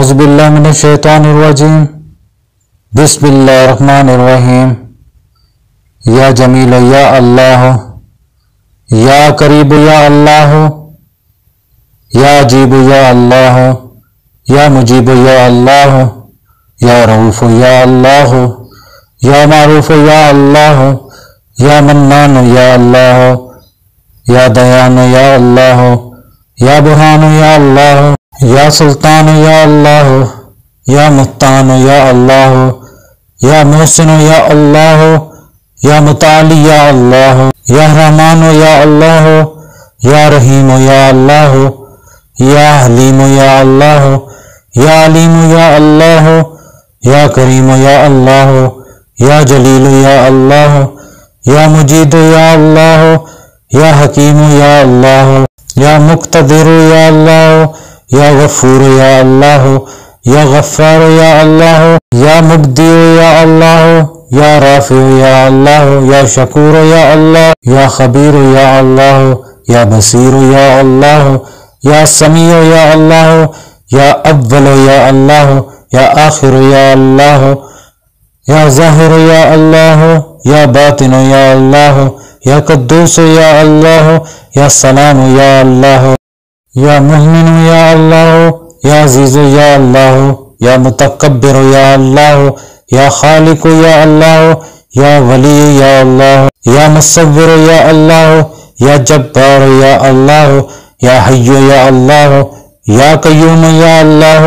اعوذ باللہ من الشیطان الرجیم بسم اللہ الرحمن الرحیم یا جمیل یا اللہ یا قریب یا اللہ یا عجیب یا اللہ یا مجیب یا اللہ یا رؤوف یا اللہ یا معروف یا اللہ یا منان یا اللہ یا دیان یا اللہ یا برہان یا اللہ یا سلطان یا اللہ یا مفتان یا اللہ یا محسن یا اللہ یا متعالی یا اللہ یا رحمان یا اللہ یا رحیم یا اللہ یا حلیم یا اللہ یا علیم یا اللہ یا کریم یا اللہ یا جلیل یا اللہ یا مجید یا اللہ یا حکیم یا اللہ یا مقتدر یا اللہ یا غفور یا اللہ یا غفار یا اللہ یا مبدی یا اللہ یا رافع یا اللہ یا شکور یا اللہ یا خبیر یا اللہ یا بصیر یا اللہ یا سمیع یا اللہ یا اول یا اللہ یا آخر یا اللہ یا ظاہر یا اللہ یا باطن یا اللہ یا قدوس یا اللہ یا سلام یا اللہ یا مہمن یا اللہ یا عزیز یا اللہ یا متکبر یا اللہ یا خالق یا اللہ یا ولی یا اللہ یا مصور یا اللہ یا جبار یا اللہ یا حی یا اللہ یا قیوم یا اللہ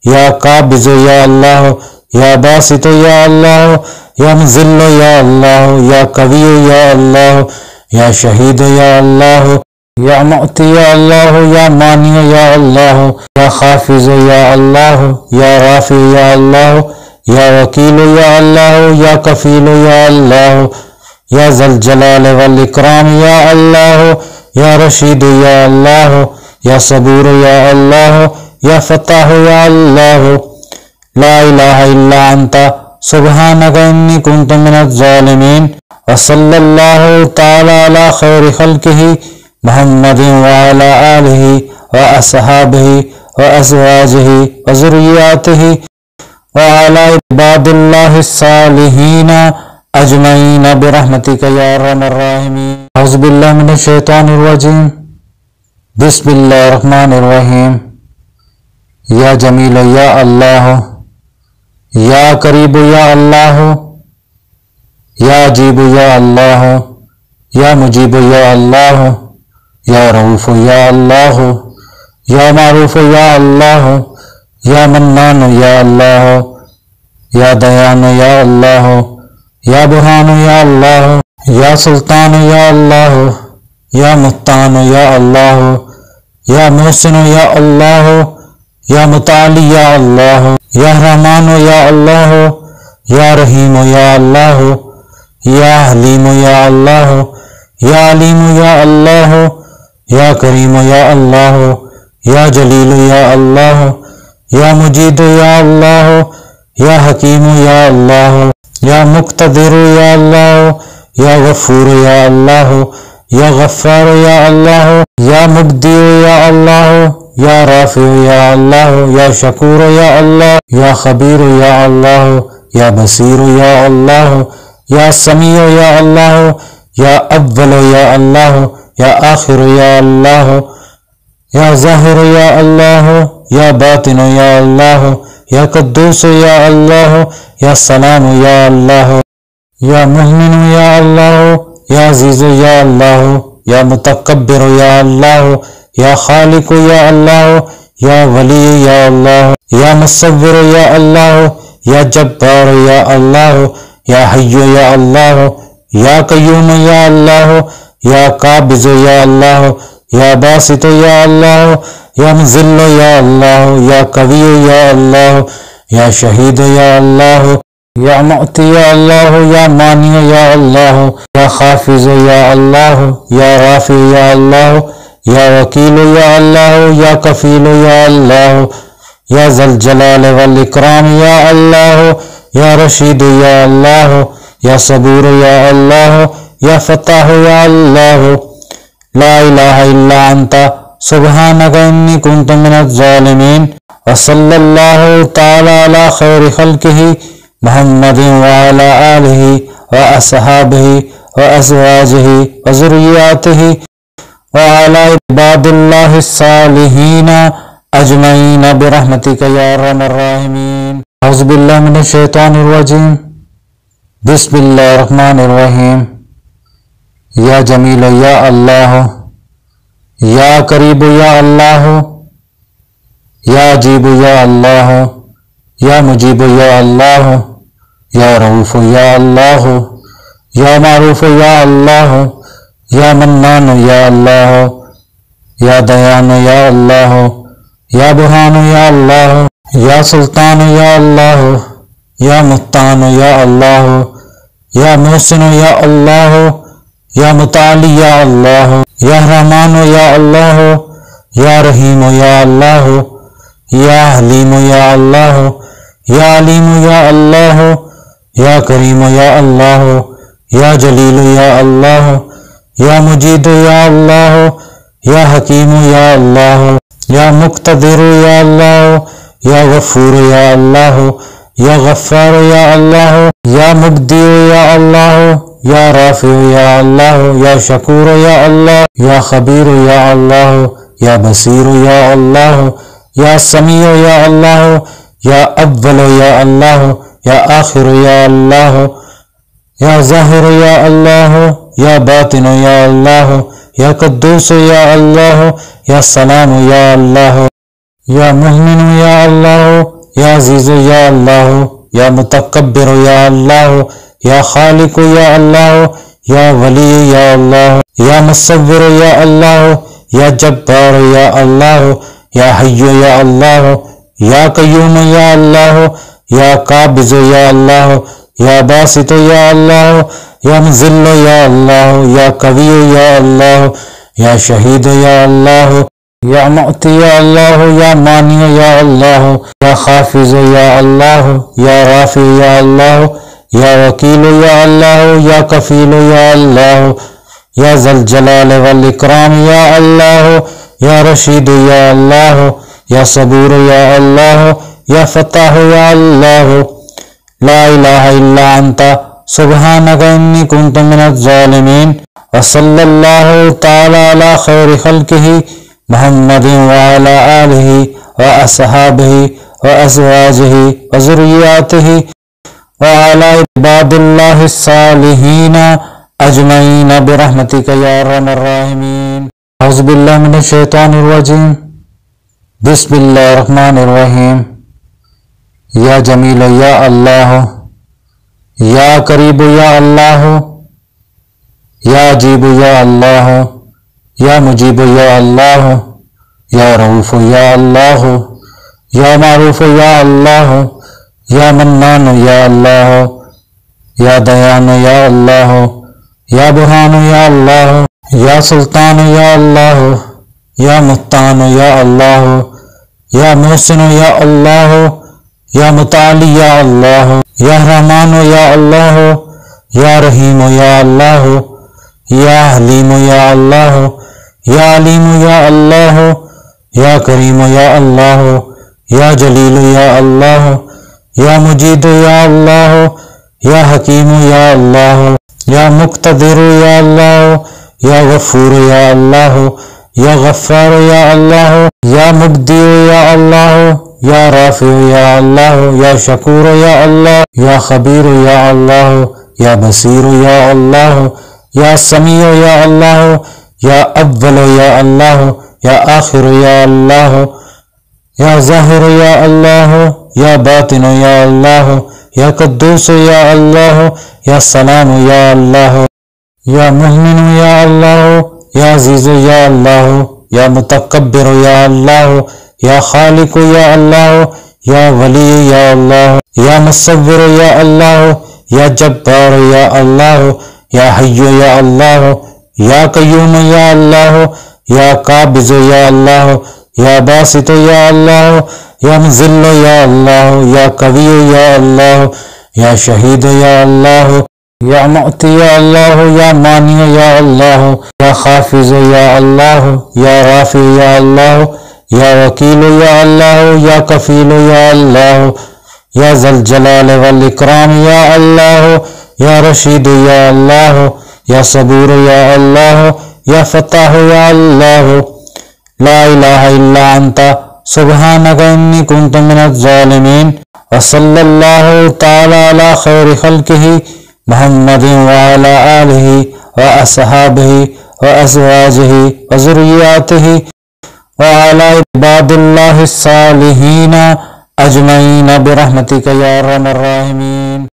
یا قابض یا اللہ یا باسط یا اللہ یا مذل یا اللہ یا قوی یا اللہ یا شہید یا اللہ یا معطی یا اللہ یا مانع یا اللہ یا خافظ یا اللہ یا رافع یا اللہ یا وکیل یا اللہ یا کفیل یا اللہ یا ذی الجلال والاکرام یا اللہ یا رشید یا اللہ یا صبور یا اللہ یا فتاح یا اللہ لا الہ الا انت سبحانک انی کنت من الظالمین وصلی اللہ تعالی علی خیر خلقہ محمد وعلى آلہ واصحابہ وازواجہ وذریاتہ وعلى عباد اللہ الصالحین اجمعین برحمتک یا ارحم الراحمین اعوذ باللہ من الشیطان الرجیم بسم اللہ الرحمن الرحیم یا جمیل یا اللہ یا قریب یا اللہ یا عجیب یا اللہ یا مجیب یا اللہ یا رؤوف یا اللہ یا معروف یا اللہ یا منان یا اللہ یا دیان یا اللہ یا برہان یا اللہ یا سلطان یا اللہ یا مفتان یا اللہ یا محسن یا اللہ یا متعالی یا اللہ یا رحمان یا اللہ یا رحیم یا اللہ یا حلیم یا اللہ یا علیم یا اللہ یا کریم یا اللہ یا جلیل یا اللہ یا مجید یا اللہ یا حکیم یا اللہ یا مقتدر یا اللہ یا غفور یا اللہ یا غفار یا اللہ یا مبدی یا اللہ یا رافع یا اللہ یا شکور یا اللہ یا خبیر یا اللہ یا بصیر یا اللہ یا سمیع یا اللہ یا اول یا اللہ یا آخر یا اللہ یا ظاہر یا اللہ یا باطن یا اللہ یا قدوس یا اللہ یا سلام یا اللہ یا مہمن یا اللہ یا عزیز یا اللہ یا متکبر یا اللہ یا خالق یا اللہ یا ولی یا اللہ یا مصور یا اللہ یا جبار یا اللہ یا حی یا اللہ یا قیوم یا اللہ یا قابض یا اللہ یا باسط یا اللہ یا مذل یا اللہ یا قوی یا اللہ یا شہید یا اللہ یا معطی یا اللہ یا مانع یا اللہ یا خافظ یا اللہ یا رافع یا اللہ یا وکیل یا اللہ یا کفیل یا اللہ یا ذی الجلال والاکرام یا اللہ یا رشید یا اللہ یا صبور یا اللہ یا فتاح یا اللہ لا الہ الا انت سبحانك إني كنت من الظالمين وصلى الله تعالى على خير خلقه محمد وعلى آله وأصحابه وأزواجه وذرياته وعلى عباد الله الصالحين أجمعين برحمتك يا أرحم الراحمين. أعوذ بالله من الشيطان الرجيم. بسم الله الرحمن الرحيم. یا جمیل یا اللہ، یا قریب یا اللہ، یا عجیب یا اللہ، یا مجیب یا اللہ، یا رؤوف یا اللہ، یا معروف یا اللہ، یا منان یا اللہ، یا دیان یا اللہ، یا برہان یا اللہ، یا سلطان یا اللہ، یا متان یا اللہ، یا محسن یا اللہ، یا متعالی یا اللہ، یا رحمان یا اللہ، یا رحیم یا اللہ، یا حلیم یا اللہ، یا علیم یا اللہ، یا کریم یا اللہ، یا جلیل یا اللہ، یا مجید یا اللہ، یا حکیم یا اللہ، یا مقتدر یا اللہ، یا غفور یا اللہ، یا غفار یا اللہ، یا مبدی یا اللہ، یا رافع یا اللہ، یا شکور یا اللہ، یا خبیر یا اللہ، یا بصیر یا اللہ، یا سمیع یا اللہ، یا اول یا اللہ، یا آخر یا اللہ، یا ظاہر یا اللہ، یا باطن یا اللہ، یا قدوس یا اللہ، یا سلام یا اللہ، یا مہمن یا اللہ، یا عزیز یا اللہ، یا متکبر یا اللہ، یا خالق یا اللہ، یا ولی یا اللہ، یا مصور یا اللہ، یا جبار یا اللہ، یا حی یا اللہ، یا قیوم یا اللہ، یا قابض یا اللہ، یا باسط یا اللہ، یا مذل یا اللہ، یا قوی یا اللہ، یا شہید یا اللہ، یا معطی یا اللہ، یا مانع یا اللہ، یا خافض یا اللہ، یا رافع یا اللہ، یا وکیل یا اللہ، یا کفیل یا اللہ، یا ذی الجلال والاکرام یا اللہ، یا رشید یا اللہ، یا صبور یا اللہ، یا فتاح یا اللہ. لا الہ الا انت سبحانک انی کنت من الظالمین. وصلی اللہ تعالی علی خیر خلقہ محمد وعلی آلہ واصحابہ وازواجہ وذریاتہ وعلى عباد اللہ الصالحین اجمعین برحمتک یا ارحم الراحمین. اعوذ باللہ من الشیطان الرجیم. بسم اللہ الرحمن الرحیم. یا جمیل یا اللہ، یا قریب یا اللہ، یا عجیب یا اللہ، یا مجیب یا اللہ، یا رؤوف یا اللہ، یا معروف یا اللہ، یا منان یا اللہ، یا دیان یا اللہ، یا برہان یا اللہ، یا سلطان یا اللہ، یا متان یا اللہ، یا محسن یا اللہ، یا متعالی یا اللہ، یا رحمان یا اللہ، یا رحیم یا اللہ، یا حلیم یا اللہ، یا علیم یا اللہ، یا کریم یا اللہ، یا جلیل یا اللہ، یا مجید یا اللہ، یا حکیم یا اللہ، یا مقتدر یا اللہ، یا غفور یا اللہ، یا غفار یا اللہ، یا مبدی یا اللہ، یا رافع یا اللہ، یا شکور یا اللہ، یا خبیر یا اللہ، یا بصیر یا اللہ، یا سمیع یا اللہ، یا اول یا اللہ، یا آخر یا اللہ، یا ظاہر یا اللہ، یا باطن یا اللہ، یا قدوس یا اللہ، یا سلام یا اللہ، یا مہمن یا اللہ، یا عزیز یا اللہ، یا متکبر یا اللہ، یا خالق یا اللہ، یا ولی یا اللہ، یا مصور یا اللہ، یا جبار یا اللہ، یا حی یا اللہ، یا قیوم یا اللہ، یا قابض یا اللہ، یا باسط یا اللہ، یا مذل یا اللہ، یا قوی یا اللہ، یا شہید یا اللہ، یا معطی یا اللہ، یا مانع یا اللہ، یا خافض یا اللہ، یا رافع یا اللہ، یا وکیل یا اللہ، یا کفیل یا اللہ، یا ذی الجلال والاکرام یا اللہ، یا رشید یا اللہ، یا صبور یا اللہ، یا فتاح یا اللہ، لا الہ الا انت سبحانک انی کنت من الظالمین۔ وصلی اللہ تعالی علی خیر خلقہ محمد وعلی آلہ واصحابہ وازواجہ وذریاتہ وعلی عباد اللہ الصالحین اجمعین برحمتک یا ارحم الراحمین۔